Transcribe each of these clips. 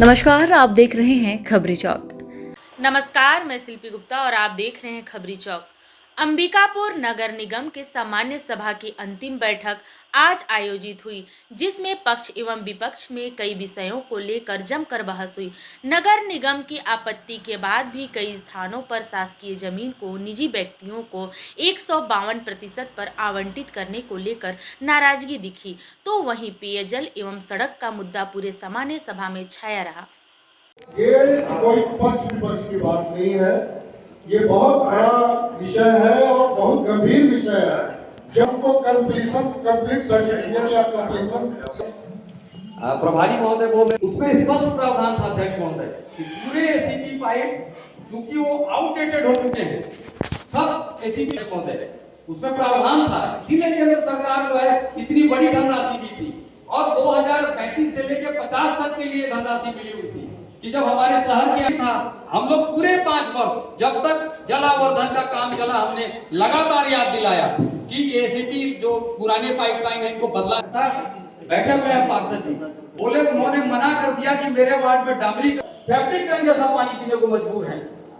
नमस्कार, आप देख रहे हैं खबरी चौक। नमस्कार, मैं शिल्पी गुप्ता और आप देख रहे हैं खबरी चौक। अंबिकापुर नगर निगम के सामान्य सभा की अंतिम बैठक आज आयोजित हुई, जिसमें पक्ष एवं विपक्ष में कई विषयों को लेकर जमकर बहस हुई। नगर निगम की आपत्ति के बाद भी कई स्थानों पर शासकीय जमीन को निजी व्यक्तियों को 152% पर आवंटित करने को लेकर नाराजगी दिखी, तो वहीं पेयजल एवं सड़क का मुद्दा पूरे सामान्य सभा में छाया रहा। ये कोई पक्ष विपक्ष की बात नहीं है, ये बहुत बड़ा विषय है और बहुत गंभीर विषय है। जब को कंप्लीट सर्टिफिकेट या कंप्लीशन प्रभारी महोदय बोल रहे, उसमें स्पष्ट प्रावधान था अध्यक्ष महोदय कि पूरे एसीपी पाइप चूंकि वो आउटडेटेड हो चुके हैं, सब एसीपी महोदय उसमें प्रावधान था, इसीलिए केंद्र सरकार जो है इतनी बड़ी धनराशि दी थी और 2035 से लेकर 50 तक के लिए धनराशि मिली हुई थी कि जब हमारे शहर के था, हम लोग पूरे 5 वर्ष जब तक जलावर्धन का काम चला, हमने लगातार याद दिलाया कि एसीपी जो पुराने पाइपलाइन है इनको बदला था। बैठे हुए हैं पार्षद जी, बोले उन्होंने मना कर दिया कि मेरे वार्ड में डामरी सेप्टिक टैंक जैसा पानी पीने को मजबूर हैं।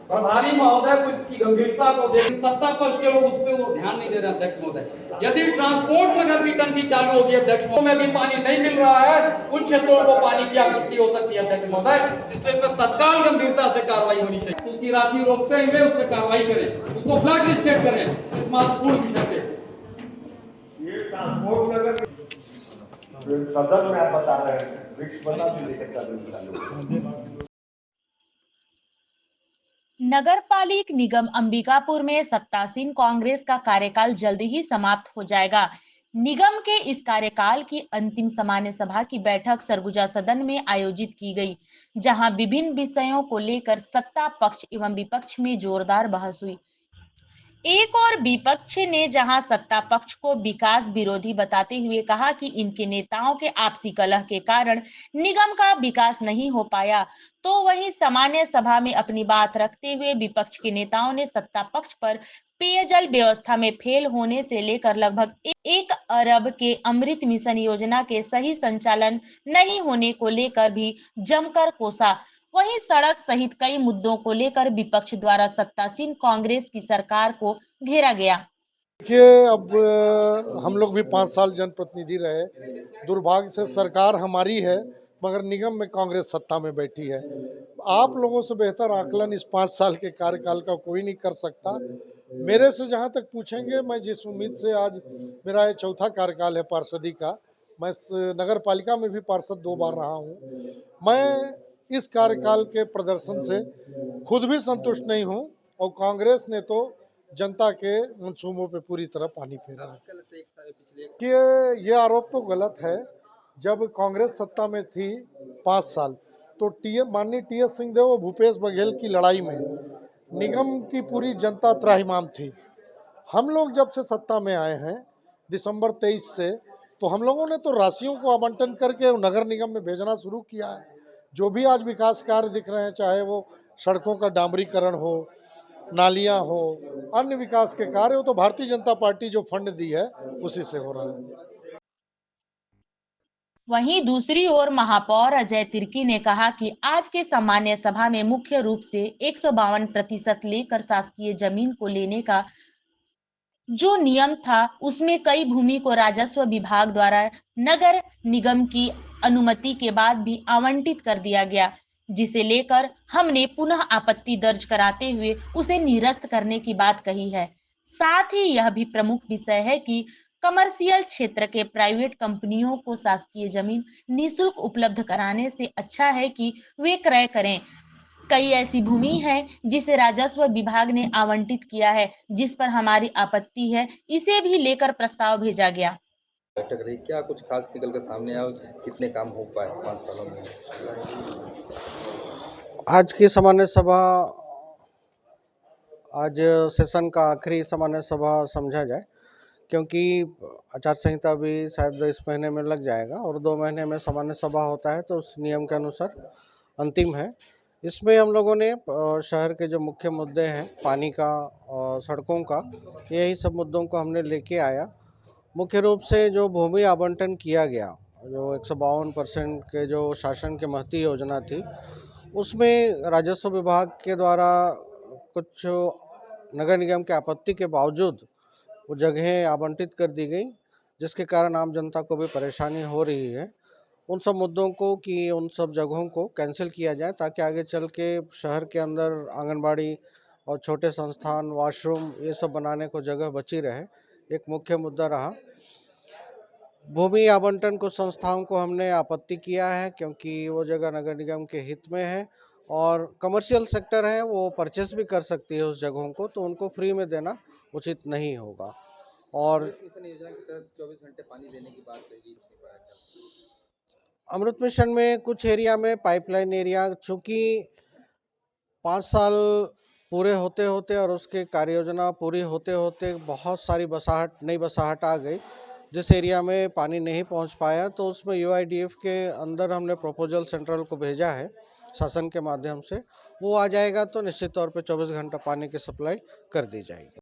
प्रभारी महोदय कुछ की गंभीरता को देख सत्ता पक्ष के लोग उस पर ध्यान नहीं दे रहे अध्यक्ष महोदय। यदि ट्रांसपोर्ट नगर की टंकी चालू होगी अध्यक्ष महोदय, में भी पानी नहीं मिल रहा है, उन क्षेत्रों को पानी की आपूर्ति हो सकती है अध्यक्ष महोदय, इसलिए उस पर तत्काल गंभीरता से कार्रवाई होनी चाहिए। उसकी राशि रोकते हुए उस पर कार्रवाई करें, उसको ब्लैक लिस्टेड करें इस महत्वपूर्ण विषय पे। ये ट्रांसपोर्ट नगर सदन में आप बता रहे हैं, विक्स बता दीजिए। नगर पालिक निगम अंबिकापुर में सत्तासीन कांग्रेस का कार्यकाल जल्द ही समाप्त हो जाएगा। निगम के इस कार्यकाल की अंतिम सामान्य सभा की बैठक सरगुजा सदन में आयोजित की गई, जहां विभिन्न विषयों को लेकर सत्ता पक्ष एवं विपक्ष में जोरदार बहस हुई। एक और विपक्ष ने जहां सत्ता पक्ष को विकास विरोधी बताते हुए कहा कि इनके नेताओं के आपसी कलह के कारण निगम का विकास नहीं हो पाया, तो वहीं सामान्य सभा में अपनी बात रखते हुए विपक्ष के नेताओं ने सत्ता पक्ष पर पेयजल व्यवस्था में फेल होने से लेकर लगभग 1 अरब के अमृत मिशन योजना के सही संचालन नहीं होने को लेकर भी जमकर कोसा। वहीं सड़क सहित कई मुद्दों को लेकर विपक्ष द्वारा सत्तासीन कांग्रेस की सरकार को घेरा गया। देखिए, अब हम लोग भी 5 साल जनप्रतिनिधि रहे। दुर्भाग्य से सरकार हमारी है, मगर निगम में कांग्रेस सत्ता में बैठी है। आप लोगों से बेहतर आकलन इस 5 साल के कार्यकाल का कोई नहीं कर सकता। मेरे से जहाँ तक पूछेंगे, मैं जिस उम्मीद से आज मेरा ये चौथा कार्यकाल है पार्षदी का, मैं नगर पालिका में भी पार्षद 2 बार रहा हूँ। मैं इस कार्यकाल के प्रदर्शन से खुद भी संतुष्ट नहीं हूँ और कांग्रेस ने तो जनता के मंसूबों पे पूरी तरह पानी फेरा है। ये आरोप तो गलत है। जब कांग्रेस सत्ता में थी 5 साल, तो माननीय टी.एस. सिंहदेव और भूपेश बघेल की लड़ाई में निगम की पूरी जनता त्राहिमाम थी। हम लोग जब से सत्ता में आए हैं दिसंबर 23 से, तो हम लोगों ने तो राशियों को आवंटन करके नगर निगम में भेजना शुरू किया है। जो भी आज विकास कार्य दिख रहे हैं, चाहे वो सड़कों का डामरीकरण हो, नालियां हो, अन्य विकास के कार्य हो, तो भारतीय जनता पार्टी जो फंड दी है उसी से हो रहा है। वहीं दूसरी ओर महापौर अजय तिर्की ने कहा कि आज के सामान्य सभा में मुख्य रूप से 152% लेकर शासकीय जमीन को लेने का जो नियम था, उसमें कई भूमि को राजस्व विभाग द्वारा नगर निगम की अनुमति के बाद भी आवंटित कर दिया गया, जिसे लेकर हमने पुनः आपत्ति दर्ज कराते हुए उसे निरस्त करने की बात कही है। साथ ही यह भी प्रमुख विषय है कि कमर्शियल क्षेत्र के प्राइवेट कंपनियों को शासकीय जमीन निःशुल्क उपलब्ध कराने से अच्छा है कि वे क्रय करें। कई ऐसी भूमि है जिसे राजस्व विभाग ने आवंटित किया है, जिस पर हमारी आपत्ति है, इसे भी लेकर प्रस्ताव भेजा गया। बैठक रही, क्या कुछ खास निकल कर सामने आया, कितने काम हो पाए 5 सालों में? आज की सामान्य सभा, आज सेशन का आखिरी सामान्य सभा समझा जाए, क्योंकि आचार संहिता भी शायद इस महीने में लग जाएगा और 2 महीने में सामान्य सभा होता है, तो उस नियम के अनुसार अंतिम है। इसमें हम लोगों ने शहर के जो मुख्य मुद्दे हैं, पानी का और सड़कों का, यही सब मुद्दों को हमने लेके आया। मुख्य रूप से जो भूमि आवंटन किया गया, जो 152% के जो शासन की महती योजना थी, उसमें राजस्व विभाग के द्वारा कुछ नगर निगम के आपत्ति के बावजूद वो जगहें आवंटित कर दी गई, जिसके कारण आम जनता को भी परेशानी हो रही है। उन सब मुद्दों को कि उन सब जगहों को कैंसिल किया जाए ताकि आगे चल के शहर के अंदर आंगनबाड़ी और छोटे संस्थान, वॉशरूम ये सब बनाने को जगह बची रहे, एक मुख्य मुद्दा रहा। भूमि आवंटन कुछ संस्थाओं को हमने आपत्ति किया है क्योंकि वो जगह नगर निगम के हित में है और कमर्शियल सेक्टर है, वो परचेस भी कर सकती है उस जगहों को, तो उनको फ्री में देना उचित नहीं होगा। और अमृत मिशन योजना के तहत 24 घंटे पानी देने की बात कही, नहीं पाया क्या? अमृत मिशन में कुछ एरिया में पाइपलाइन एरिया, चूँकि 5 साल पूरे होते होते और उसके कार्य योजना पूरी होते होते बहुत सारी नई बसाहट आ गई, जिस एरिया में पानी नहीं पहुंच पाया, तो उसमें यूआईडीएफ के अंदर हमने प्रपोजल सेंट्रल को भेजा है शासन के माध्यम से। वो आ जाएगा तो निश्चित तौर पे 24 घंटा पानी की सप्लाई कर दी जाएगी।